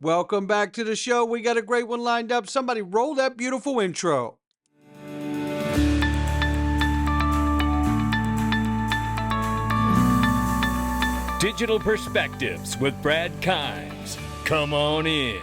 Welcome back to the show. We got a great one lined up. Somebody roll that beautiful intro. Digital Perspectives with Brad Kimes. Come on in.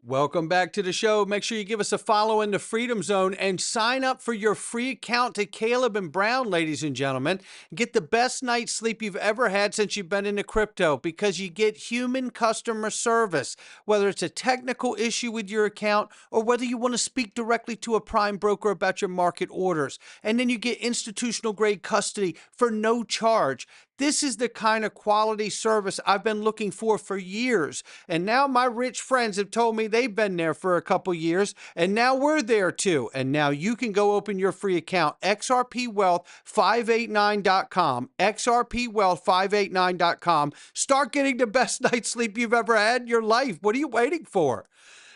Welcome back to the show. Make sure you give us a follow in the Freedom Zone and sign up for your free account to Caleb and Brown, ladies and gentlemen. Get the best night's sleep you've ever had since you've been into crypto because you get human customer service, whether it's a technical issue with your account or whether you want to speak directly to a prime broker about your market orders. And then you get institutional grade custody for no charge. This is the kind of quality service I've been looking for years. And now my rich friends have told me they've been there for a couple years, and now we're there too. And now you can go open your free account, XRPwealth589.com, XRPwealth589.com. Start getting the best night's sleep you've ever had in your life. What are you waiting for?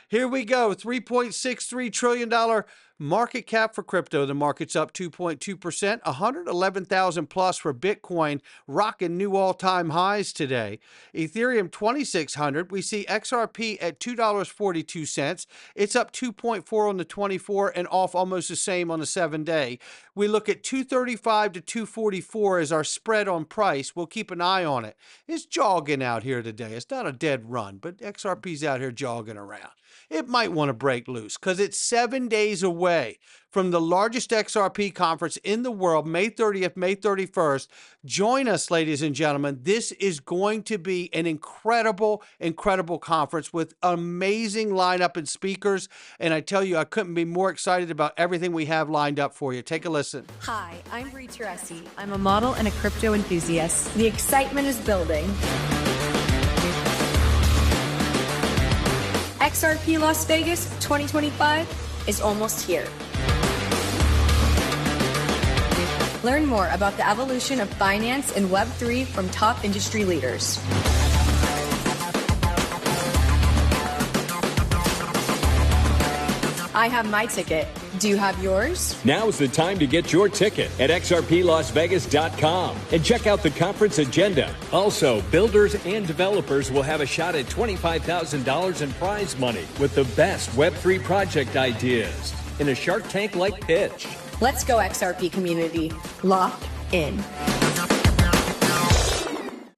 Here we go, $3.63 trillion market cap for crypto. The market's up 2.2%, 111,000 plus for Bitcoin, rocking new all-time highs today. Ethereum 2,600. We see XRP at $2.42. It's up 2.4 on the 24 and off almost the same on the 7-day. We look at 235 to 244 as our spread on price. We'll keep an eye on it. It's jogging out here today. It's not a dead run, but XRP's out here jogging around. It might want to break loose because it's 7 days away from the largest XRP conference in the world, May 30th, May 31st. Join us, ladies and gentlemen. This is going to be an incredible, incredible conference with amazing lineup and speakers. And I tell you, I couldn't be more excited about everything we have lined up for you. Take a listen. Hi, I'm Bree Teresi. I'm a model and a crypto enthusiast. The excitement is building. XRP Las Vegas 2025 is almost here. Learn more about the evolution of finance and Web3 from top industry leaders. I have my ticket. Do you have yours? Now's the time to get your ticket at XRPLasVegas.com and check out the conference agenda. Also, builders and developers will have a shot at $25,000 in prize money with the best Web3 project ideas in a Shark Tank-like pitch. Let's go, XRP community. Lock in.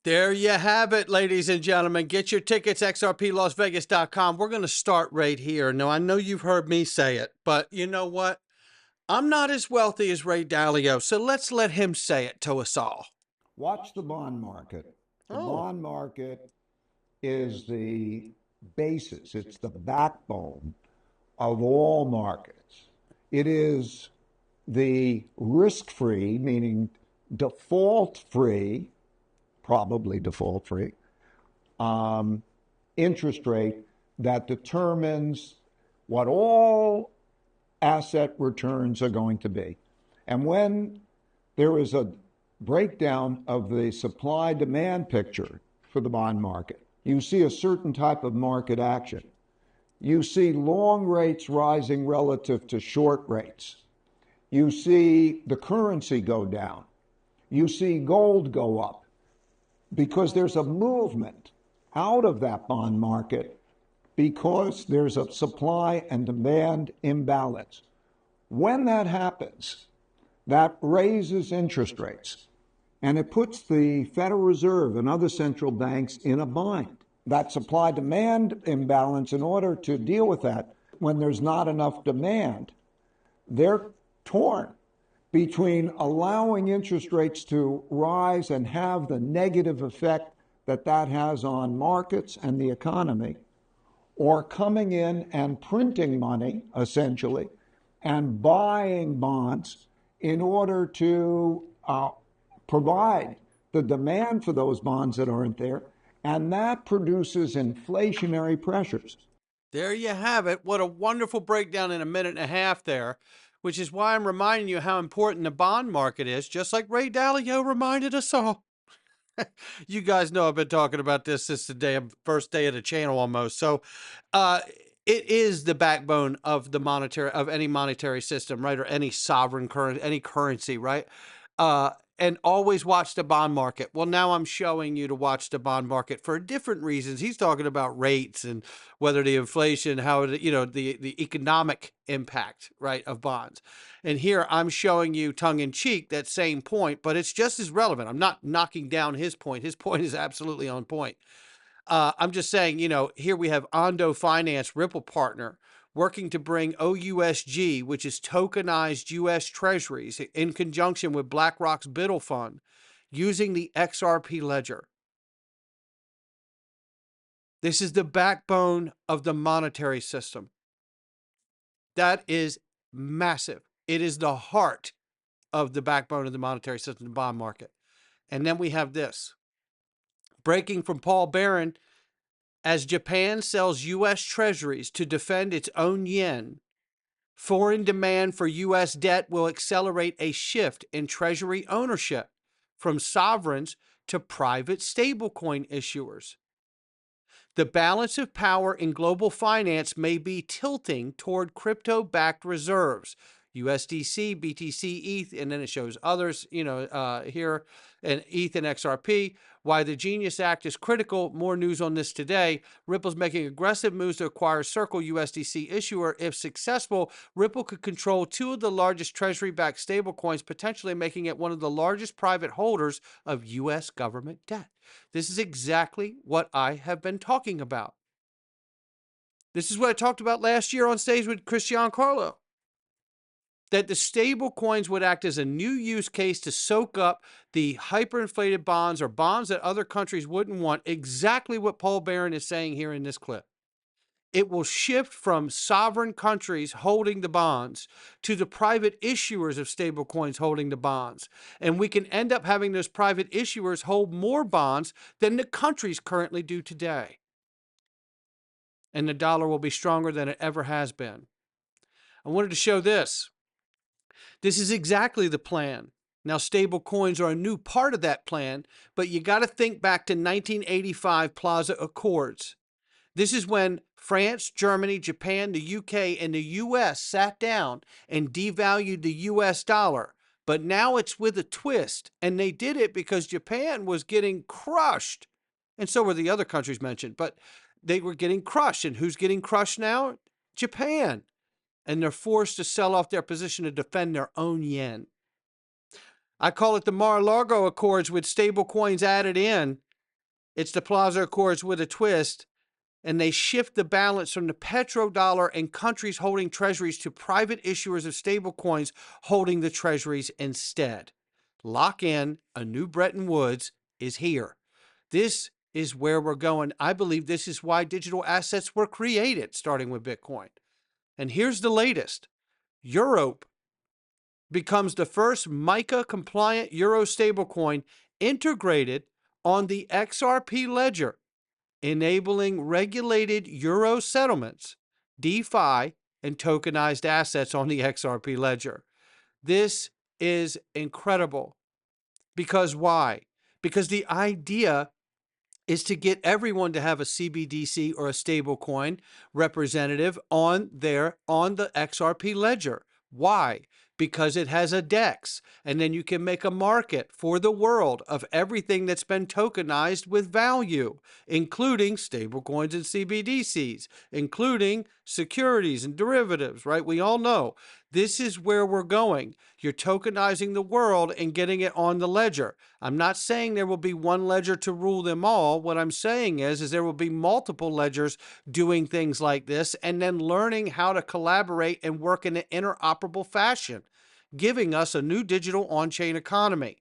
There you have it, ladies and gentlemen. Get your tickets, XRPLasVegas.com. We're going to start right here. Now, I know you've heard me say it, but you know what? I'm not as wealthy as Ray Dalio, so let's let him say it to us all. Watch the bond market. The bond market is the basis. It's the backbone of all markets. It is the risk-free, meaning default-free, probably default-free, interest rate that determines what all asset returns are going to be. And when there is a breakdown of the supply-demand picture for the bond market, you see a certain type of market action. You see long rates rising relative to short rates. You see the currency go down. You see gold go up, because there's a movement out of that bond market because there's a supply and demand imbalance. When that happens, that raises interest rates, and it puts the Federal Reserve and other central banks in a bind. That supply-demand imbalance, in order to deal with that, when there's not enough demand, they're torn between allowing interest rates to rise and have the negative effect that that has on markets and the economy, or coming in and printing money, essentially, and buying bonds in order to provide the demand for those bonds that aren't there, and that produces inflationary pressures. There you have it. What a wonderful breakdown in a minute and a half there, which is why I'm reminding you how important the bond market is, just like Ray Dalio reminded us all. You guys know I've been talking about this since the first day of the channel almost. So it is the backbone of any monetary system, right? Or any sovereign currency, any currency, right? and always watch the bond market. Well, now I'm showing you to watch the bond market for different reasons. He's talking about rates and whether the inflation, how it, the economic impact, right, of bonds. And here I'm showing you tongue in cheek that same point, but it's just as relevant. I'm not knocking down his point. His point is absolutely on point. I'm just saying, here we have Ondo Finance, Ripple partner, working to bring OUSG, which is tokenized U.S. Treasuries, in conjunction with BlackRock's Biddle Fund, using the XRP ledger. This is the backbone of the monetary system. That is massive. It is the heart of the backbone of the monetary system, the bond market. And then we have this. Breaking from Paul Barron, as Japan sells U.S. Treasuries to defend its own yen, foreign demand for U.S. debt will accelerate a shift in Treasury ownership from sovereigns to private stablecoin issuers. The balance of power in global finance may be tilting toward crypto-backed reserves, USDC, BTC, ETH, and then it shows others, here, and ETH and XRP. Why the Genius Act is critical. More news on this today. Ripple's making aggressive moves to acquire Circle USDC issuer. If successful, Ripple could control two of the largest treasury-backed stablecoins, potentially making it one of the largest private holders of U.S. government debt. This is exactly what I have been talking about. This is what I talked about last year on stage with Christian Carlo. That the stable coins would act as a new use case to soak up the hyperinflated bonds or bonds that other countries wouldn't want. Exactly what Paul Barron is saying here in this clip. It will shift from sovereign countries holding the bonds to the private issuers of stable coins holding the bonds. And we can end up having those private issuers hold more bonds than the countries currently do today. And the dollar will be stronger than it ever has been. I wanted to show this. This is exactly the plan. Now, stable coins are a new part of that plan, but you got to think back to 1985 Plaza Accords. This is when France, Germany, Japan, the UK, and the US sat down and devalued the US dollar. But now it's with a twist, and they did it because Japan was getting crushed. And so were the other countries mentioned, but they were getting crushed. And who's getting crushed now? Japan. And they're forced to sell off their position to defend their own yen. I call it the Mar-a-Lago Accords with stable coins added in. It's the Plaza Accords with a twist. And they shift the balance from the petrodollar and countries holding treasuries to private issuers of stable coins holding the treasuries instead. Lock in, a new Bretton Woods is here. This is where we're going. I believe this is why digital assets were created, starting with Bitcoin. And here's the latest. Europe becomes the first MiCA-compliant Euro stablecoin integrated on the XRP ledger, enabling regulated Euro settlements, DeFi, and tokenized assets on the XRP ledger. This is incredible. Because why? Because the idea is to get everyone to have a CBDC or a stable coin representative on the XRP ledger. Why? Because it has a DEX, and then you can make a market for the world of everything that's been tokenized with value, including stablecoins and CBDCs, including securities and derivatives, right? We all know this is where we're going. You're tokenizing the world and getting it on the ledger. I'm not saying there will be one ledger to rule them all. What I'm saying is there will be multiple ledgers doing things like this and then learning how to collaborate and work in an interoperable fashion, giving us a new digital on-chain economy.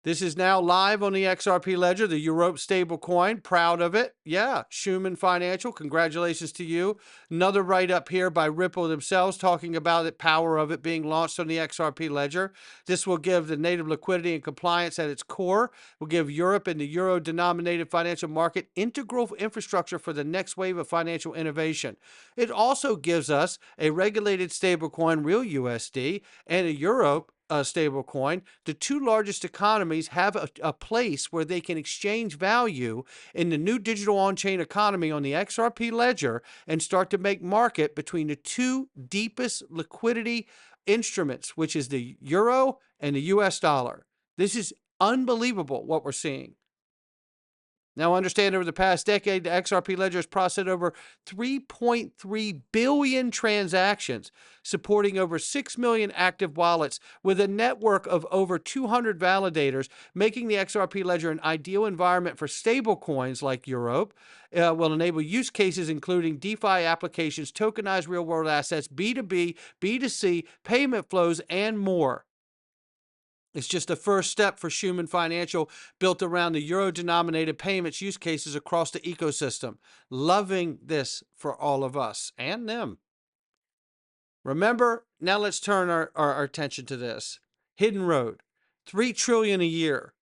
This is now live on the XRP ledger, the Europe stablecoin. Proud of it. Yeah, Schumann Financial, congratulations to you. Another write-up here by Ripple themselves talking about the power of it being launched on the XRP ledger. This will give the native liquidity and compliance at its core, will give Europe and the euro-denominated financial market integral infrastructure for the next wave of financial innovation. It also gives us a regulated stablecoin, real USD, and a Europe stable coin. The two largest economies have a place where they can exchange value in the new digital on-chain economy on the XRP ledger and start to make market between the two deepest liquidity instruments, which is the euro and the US dollar. This is unbelievable what we're seeing. Now, understand over the past decade, the XRP ledger has processed over 3.3 billion transactions, supporting over 6 million active wallets with a network of over 200 validators, making the XRP ledger an ideal environment for stablecoins like Europe. Will enable use cases including DeFi applications, tokenized real-world assets, B2B, B2C, payment flows, and more. It's just the first step for Schumann Financial, built around the euro-denominated payments use cases across the ecosystem. Loving this for all of us and them. Remember, now let's turn our attention to this. Hidden Road, $3 trillion a year.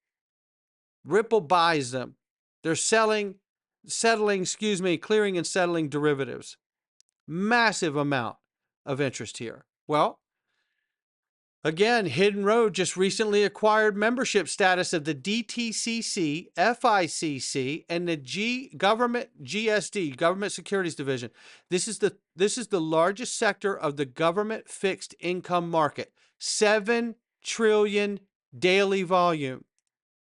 Ripple buys them. They're clearing and settling derivatives. Massive amount of interest here. Well, again, Hidden Road just recently acquired membership status of the DTCC, FICC, and the Government GSD, Government Securities Division. This is the largest sector of the government fixed income market. 7 trillion daily volume.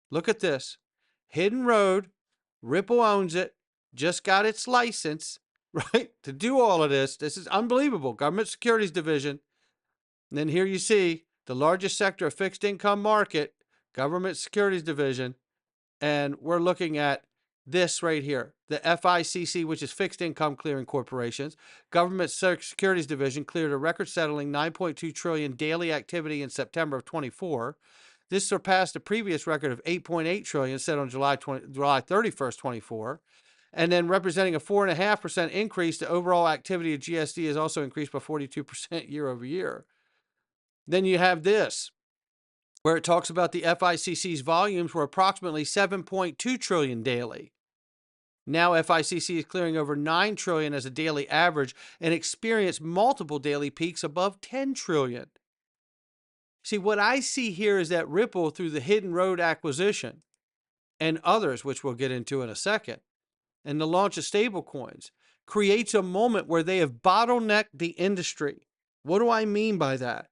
Look at this. Hidden Road, Ripple owns it, just got its license, right, to do all of this. This is unbelievable. Government Securities Division. And then here you see the largest sector of fixed income market, Government Securities Division. And we're looking at this right here, the FICC, which is Fixed Income Clearing Corporations. Government Securities Division cleared a record-settling 9.2 trillion daily activity in September of 24. This surpassed a previous record of 8.8 trillion set on July 31st, 24. And then representing a 4.5% increase, the overall activity of GSD has also increased by 42% year over year. Then you have this, where it talks about the FICC's volumes were approximately 7.2 trillion daily. Now FICC is clearing over 9 trillion as a daily average and experienced multiple daily peaks above 10 trillion. See, what I see here is that Ripple, through the Hidden Road acquisition and others, which we'll get into in a second, and the launch of stablecoins, creates a moment where they have bottlenecked the industry. What do I mean by that?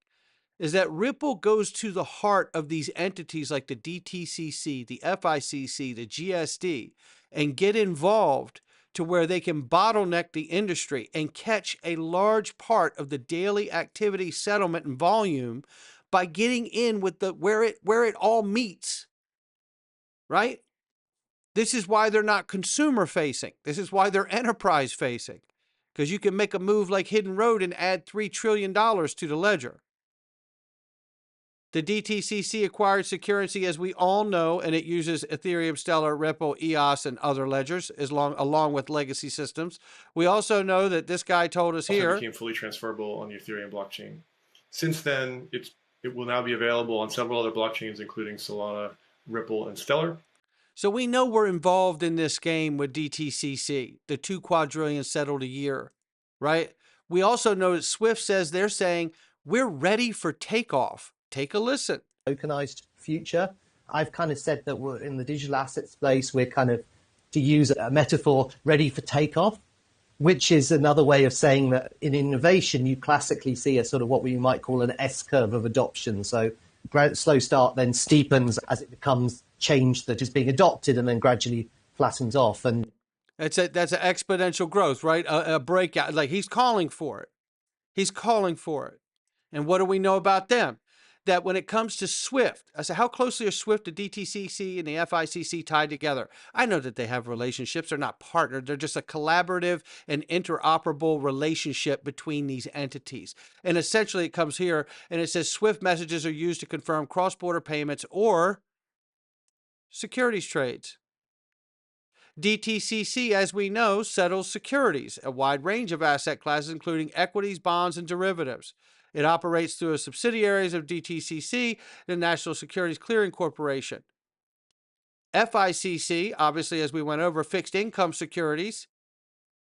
Is that Ripple goes to the heart of these entities like the DTCC, the FICC, the GSD, and get involved to where they can bottleneck the industry and catch a large part of the daily activity, settlement, and volume by getting in with the where it all meets, right? This is why they're not consumer facing. This is why they're enterprise facing, because you can make a move like Hidden Road and add $3 trillion to the ledger. The DTCC acquired Securities, as we all know, and it uses Ethereum, Stellar, Ripple, EOS, and other ledgers, along with legacy systems. We also know that this guy told us here became fully transferable on the Ethereum blockchain. Since then, it will now be available on several other blockchains, including Solana, Ripple, and Stellar. So we know we're involved in this game with DTCC, the 2 quadrillion settled a year, right? We also know that Swift says they're saying we're ready for takeoff. Take a listen. Tokenized future. I've kind of said that we're in the digital asset space. We're kind of, to use a metaphor, ready for takeoff, which is another way of saying that in innovation, you classically see a sort of what we might call an S-curve of adoption. So slow start, then steepens as it becomes change that is being adopted and then gradually flattens off. And that's an exponential growth, right? A breakout. Like he's calling for it. He's calling for it. And what do we know about them? That when it comes to Swift, I said, how closely are Swift, the DTCC, and the FICC tied together? I know that they have relationships. They're not partnered. They're just a collaborative and interoperable relationship between these entities. And essentially it comes here and it says Swift messages are used to confirm cross-border payments or securities trades. DTCC, as we know, settles securities, a wide range of asset classes, including equities, bonds, and derivatives. It operates through a subsidiaries of DTCC, the National Securities Clearing Corporation. FICC, obviously, as we went over, fixed income securities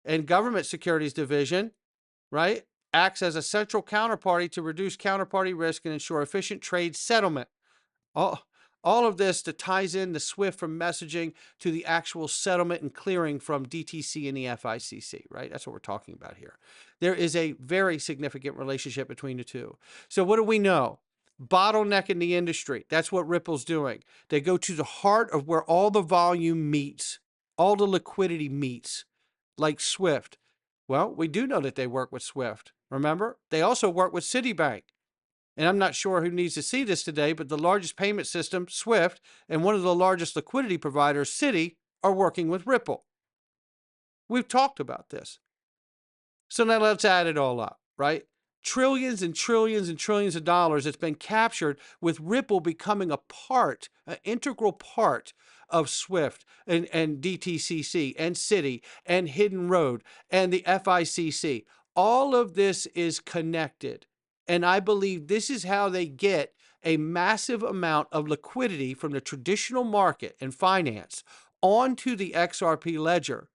and government securities division, right, acts as a central counterparty to reduce counterparty risk and ensure efficient trade settlement. All of this that ties in the SWIFT from messaging to the actual settlement and clearing from DTC and the FICC, right? That's what we're talking about here. There is a very significant relationship between the two. So what do we know? Bottleneck in the industry. That's what Ripple's doing. They go to the heart of where all the volume meets, all the liquidity meets, like SWIFT. Well, we do know that they work with SWIFT. Remember? They also work with Citibank. And I'm not sure who needs to see this today, but the largest payment system, SWIFT, and one of the largest liquidity providers, Citi, are working with Ripple. We've talked about this. So now let's add it all up, right? Trillions and trillions and trillions of dollars that's been captured with Ripple becoming a part, an integral part of SWIFT and DTCC and Citi and Hidden Road and the FICC. All of this is connected. And I believe this is how they get a massive amount of liquidity from the traditional market and finance onto the XRP ledger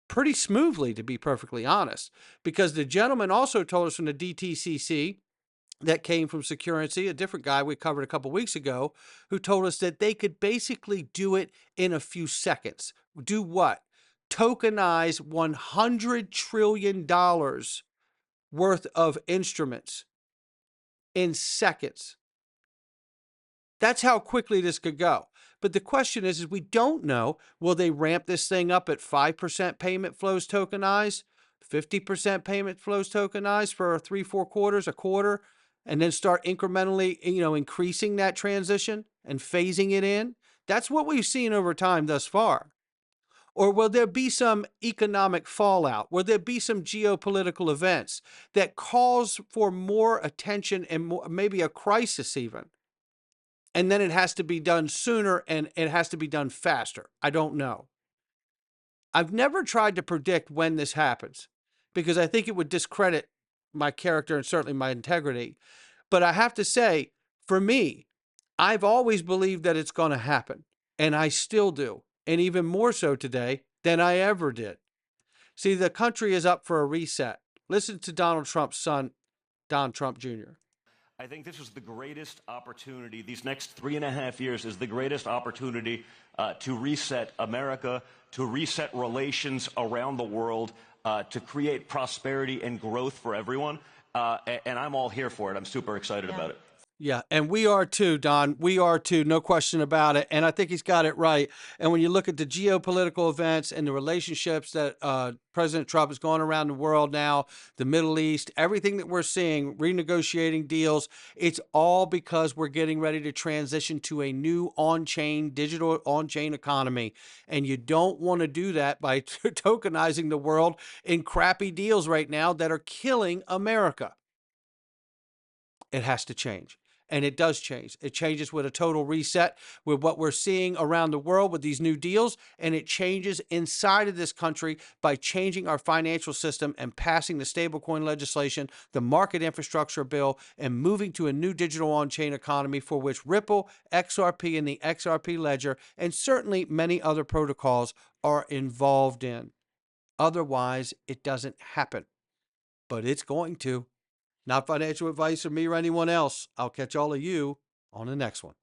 pretty smoothly, to be perfectly honest, because the gentleman also told us from the DTCC that came from Securities, a different guy we covered a couple weeks ago, who told us that they could basically do it in a few seconds. Do what? Tokenize $100 trillion worth of instruments in seconds. That's how quickly this could go. But the question is we don't know, will they ramp this thing up at 5% payment flows tokenized, 50% payment flows tokenized for 3-4 quarters, a quarter, and then start incrementally, increasing that transition and phasing it in? That's what we've seen over time thus far. Or will there be some economic fallout? Will there be some geopolitical events that calls for more attention and maybe a crisis even? And then it has to be done sooner and it has to be done faster. I don't know. I've never tried to predict when this happens because I think it would discredit my character and certainly my integrity. But I have to say, for me, I've always believed that it's going to happen, and I still do, and even more so today than I ever did. See, the country is up for a reset. Listen to Donald Trump's son, Don Trump Jr. I think this is the greatest opportunity. These next 3.5 years is the greatest opportunity to reset America, to reset relations around the world, to create prosperity and growth for everyone. And I'm all here for it. I'm super excited about it. Yeah, and we are too, Don. We are too, no question about it. And I think he's got it right. And when you look at the geopolitical events and the relationships that President Trump is going around the world now, the Middle East, everything that we're seeing, renegotiating deals, it's all because we're getting ready to transition to a new on-chain, digital on-chain economy. And you don't want to do that by tokenizing the world in crappy deals right now that are killing America. It has to change. And it does change. It changes with a total reset with what we're seeing around the world with these new deals. And it changes inside of this country by changing our financial system and passing the stablecoin legislation, the market infrastructure bill, and moving to a new digital on-chain economy for which Ripple, XRP, and the XRP ledger, and certainly many other protocols are involved in. Otherwise, it doesn't happen. But it's going to. Not financial advice from me or anyone else. I'll catch all of you on the next one.